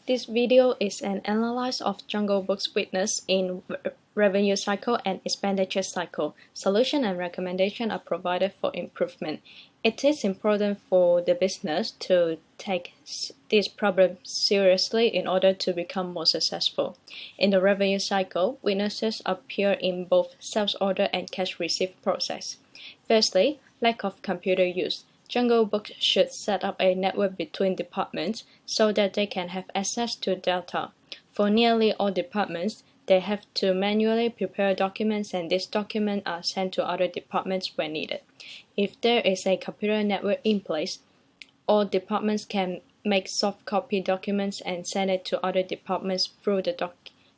This video is an analysis of Jungle Book's weakness in revenue cycle and expenditure cycle. Solution and recommendation are provided for improvement. It is important for the business to take this problem seriously in order to become more successful. In the revenue cycle, weaknesses appear in both sales order and cash receipt process. Firstly, lack of computer use. Jungle Book should set up a network between departments so that they can have access to data. For nearly all departments, they have to manually prepare documents, and these documents are sent to other departments when needed. If there is a computer network in place, all departments can make soft copy documents and send it to other departments through the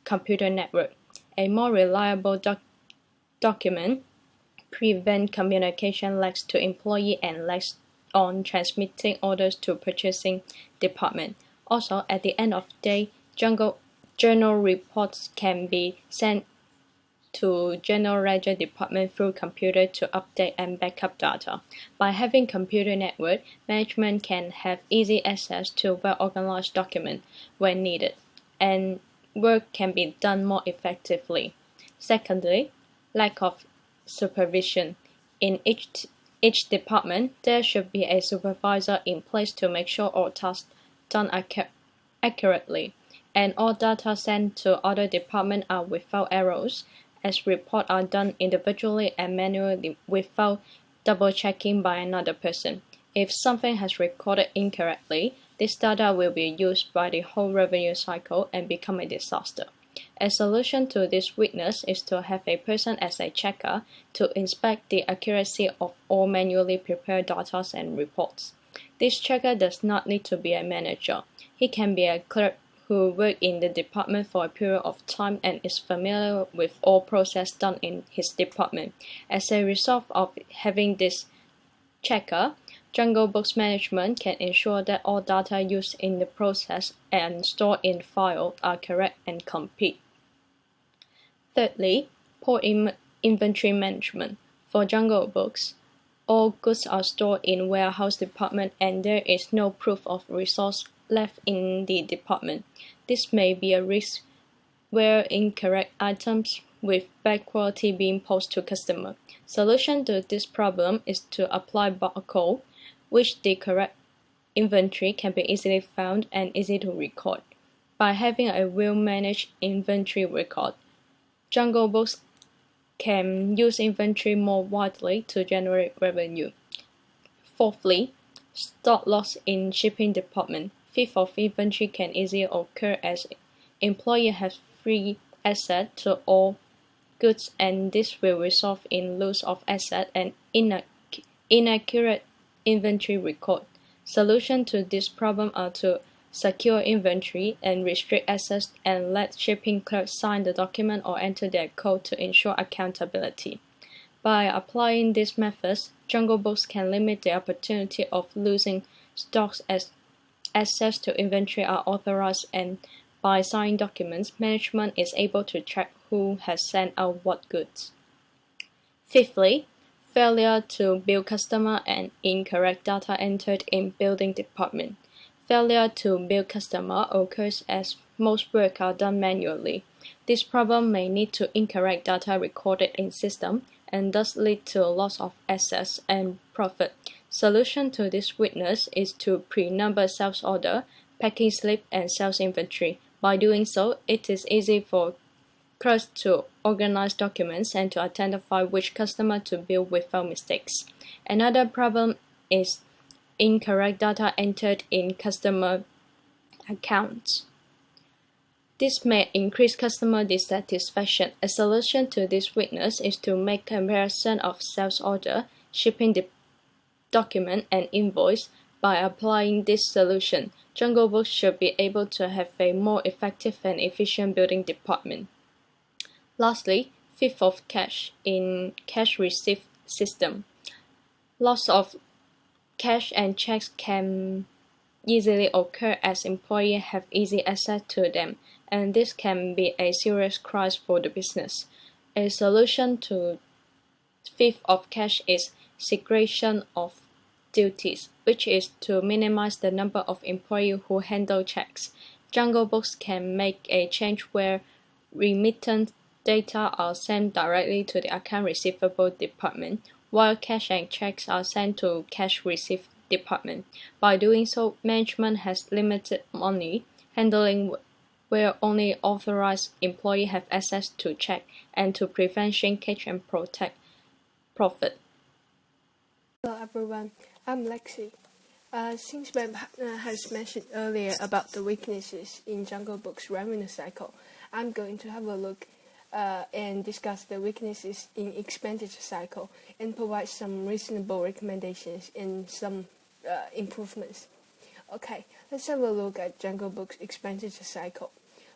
computer network. A more reliable document prevent communication lags to employee and lags on transmitting orders to purchasing department. Also, at the end of the day, journal reports can be sent to general ledger department through computer to update and backup data. By having computer network, management can have easy access to well-organized documents when needed, and work can be done more effectively. Secondly, lack of supervision. In each department, there should be a supervisor in place to make sure all tasks done accurately, and all data sent to other departments are without errors, as reports are done individually and manually without double-checking by another person. If something has recorded incorrectly, this data will be used by the whole revenue cycle and become a disaster. A solution to this weakness is to have a person as a checker to inspect the accuracy of all manually prepared data and reports. This checker does not need to be a manager. He can be a clerk who worked in the department for a period of time and is familiar with all process done in his department. As a result of having this checker, Jungle Book's management can ensure that all data used in the process and stored in file are correct and complete. Thirdly, poor inventory management. For Jungle Books, all goods are stored in warehouse department and there is no proof of resource left in the department. This may be a risk where incorrect items with bad quality being posted to customer. Solution to this problem is to apply barcode, which the correct inventory can be easily found and easy to record. By having a well-managed inventory record, Jungle Books can use inventory more widely to generate revenue. Fourthly, stock loss in shipping department. Theft of inventory can easily occur as employee has free access to all goods, and this will result in loss of asset and inaccurate inventory record. Solution to this problem are to secure inventory and restrict access and let shipping clerks sign the document or enter their code to ensure accountability. By applying these methods, Jungle Books can limit the opportunity of losing stocks as access to inventory are authorized, and by signing documents, management is able to track who has sent out what goods. Fifthly, failure to bill customer and incorrect data entered in billing department. Failure to bill customer occurs as most work are done manually. This problem may lead to incorrect data recorded in system and thus lead to loss of assets and profit. Solution to this weakness is to pre-number sales order, packing slip, and sales inventory. By doing so, it is easy for clerks to organize documents and to identify which customer to bill without mistakes. Another problem is incorrect data entered in customer accounts. This may increase customer dissatisfaction. A solution to this weakness is to make comparison of sales order, shipping document, and invoice. By applying this solution, Jungle Books should be able to have a more effective and efficient billing department. Lastly, theft of cash in cash receipt system. Loss of cash and checks can easily occur as employees have easy access to them, and this can be a serious crisis for the business. A solution to theft of cash is segregation of duties, which is to minimize the number of employees who handle checks. Jungle Books can make a change where remittance data are sent directly to the account receivable department, while cash and checks are sent to cash receipt department. By doing so, management has limited money handling where only authorized employees have access to check and to prevent shrinkage and protect profit. Hello everyone, I'm Lexi. Since my partner has mentioned earlier about the weaknesses in Jungle Book's revenue cycle, I'm going to have a look and discuss the weaknesses in expenditure cycle and provide some reasonable recommendations and some improvements. Okay, let's have a look at Jungle Book's expenditure cycle.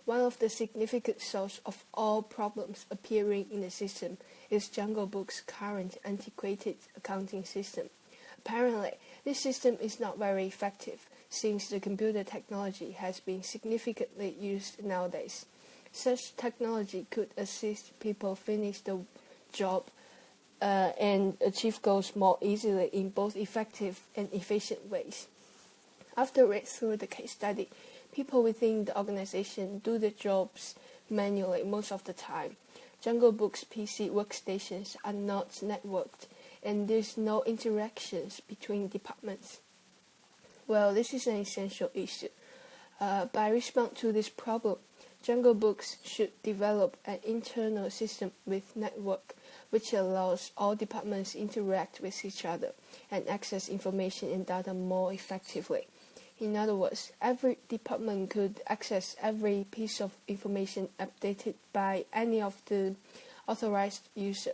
One of the significant sources of all problems appearing in the system is Jungle Book's current antiquated accounting system. Apparently, this system is not very effective since the computer technology has been significantly used nowadays. Such technology could assist people finish the job and achieve goals more easily in both effective and efficient ways. After read through the case study, people within the organization do the jobs manually most of the time. Jungle Book's PC workstations are not networked, and there's no interactions between departments. Well, this is an essential issue. By responding to this problem, Jungle Books should develop an internal system with network, which allows all departments to interact with each other and access information and data more effectively. In other words, every department could access every piece of information updated by any of the authorized users.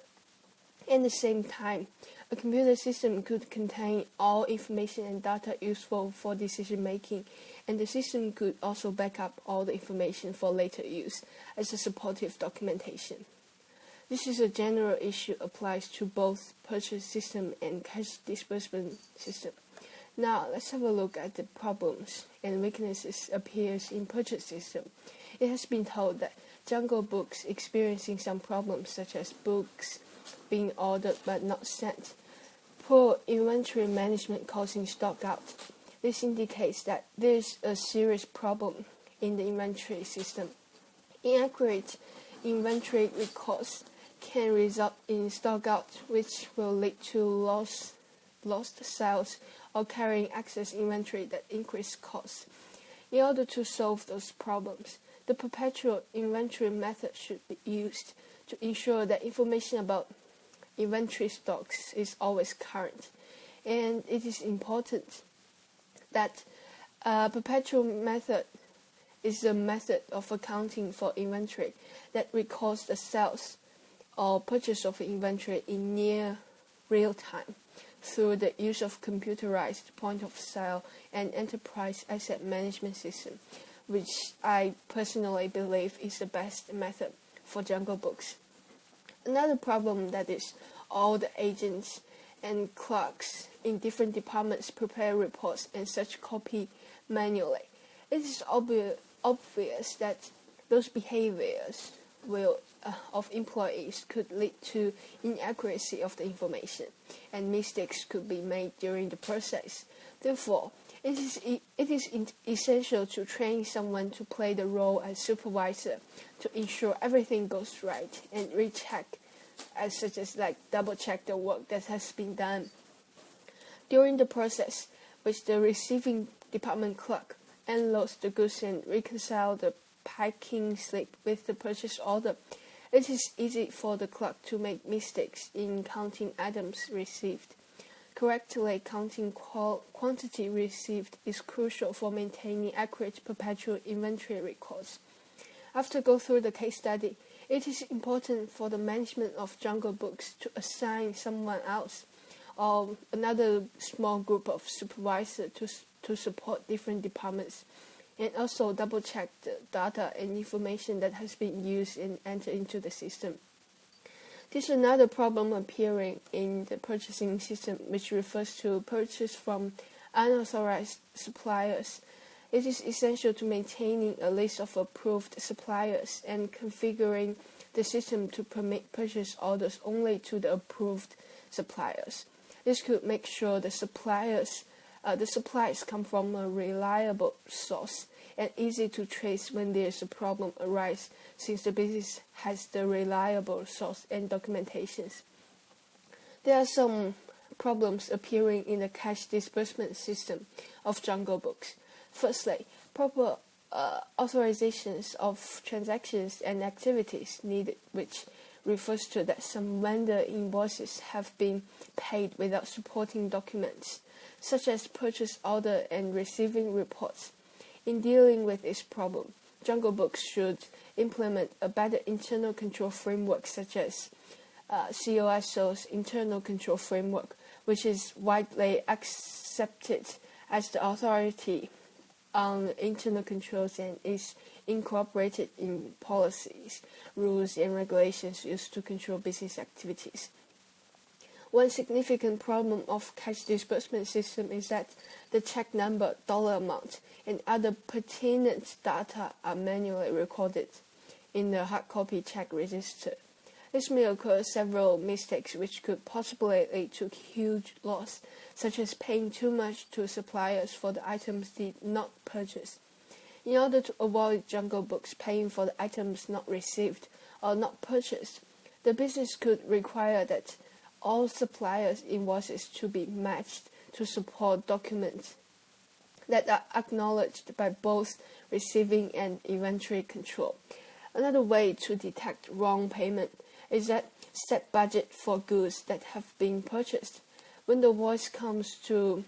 At the same time, a computer system could contain all information and data useful for decision making, and the system could also back up all the information for later use as a supportive documentation. This is a general issue applies to both purchase system and cash disbursement system. Now, let's have a look at the problems and weaknesses appears in purchase system. It has been told that Jungle Books experiencing some problems such as books being ordered but not sent, poor inventory management causing stock out. This indicates that there is a serious problem in the inventory system. Inaccurate inventory records can result in stock out, which will lead to lost sales or carrying excess inventory that increase costs. In order to solve those problems, the perpetual inventory method should be used to ensure that information about inventory stocks is always current. And it is important that perpetual method is a method of accounting for inventory that records the sales or purchase of inventory in near real time through the use of computerized point of sale and enterprise asset management system, which I personally believe is the best method for Jungle Books. Another problem that is all the agents and clerks in different departments prepare reports and such copy manually. It is obvious that those behaviors of employees could lead to inaccuracy of the information, and mistakes could be made during the process. Therefore, it is essential to train someone to play the role as supervisor to ensure everything goes right and recheck, such as double check the work that has been done. During the process, which the receiving department clerk unloads the goods and reconcile the packing slip with the purchase order, it is easy for the clerk to make mistakes in counting items received. Correctly counting quantity received is crucial for maintaining accurate perpetual inventory records. After go through the case study, it is important for the management of Jungle Books to assign someone else or another small group of supervisors to support different departments, and also double-check the data and information that has been used and entered into the system. This is another problem appearing in the purchasing system, which refers to purchase from unauthorized suppliers. It is essential to maintaining a list of approved suppliers and configuring the system to permit purchase orders only to the approved suppliers. This could make sure the suppliers The supplies come from a reliable source and easy to trace when there's a problem arise, since the business has the reliable source and documentations. There are some problems appearing in the cash disbursement system of Jungle Books. Firstly, proper authorizations of transactions and activities needed, which refers to that some vendor invoices have been paid without supporting documents, such as purchase order and receiving reports. In dealing with this problem, Jungle Books should implement a better internal control framework, such as COSO's internal control framework, which is widely accepted as the authority on internal controls and is incorporated in policies, rules, and regulations used to control business activities. One significant problem of cash disbursement system is that the check number, dollar amount, and other pertinent data are manually recorded in the hard copy check register. This may occur several mistakes which could possibly lead to huge loss, such as paying too much to suppliers for the items did not purchase. In order to avoid Jungle Books paying for the items not received or not purchased, the business could require that all suppliers' invoices to be matched to support documents that are acknowledged by both receiving and inventory control. Another way to detect wrong payment is that set budget for goods that have been purchased. When the invoice comes to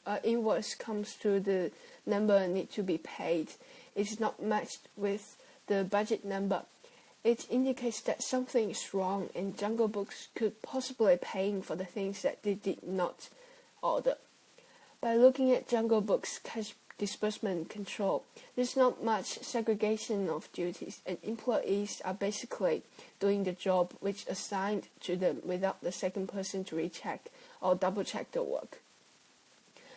the number need to be paid, is not matched with the budget number. It indicates that something is wrong, and Jungle Books could possibly paying for the things that they did not order. By looking at Jungle Books' cash disbursement control, there's not much segregation of duties, and employees are basically doing the job which assigned to them without the second person to recheck or double-check the work.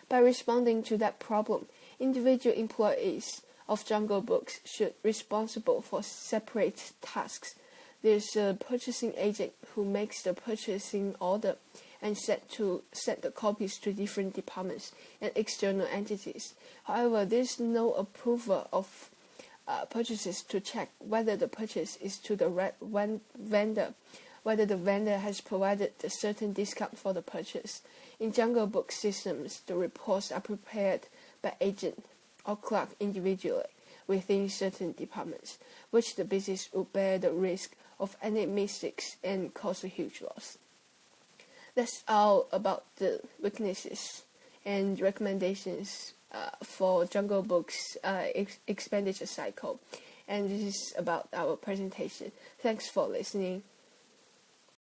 By responding to that problem, individual employees of Jungle Books should be responsible for separate tasks. There's a purchasing agent who makes the purchasing order and set the copies to different departments and external entities. However, there is no approver of purchases to check whether the purchase is to the vendor, whether the vendor has provided a certain discount for the purchase. In Jungle Book systems, the reports are prepared by agent or clerk individually within certain departments, which the business will bear the risk of any mistakes and cause a huge loss. That's all about the weaknesses and recommendations for Jungle Book's expenditure cycle. And this is about our presentation. Thanks for listening.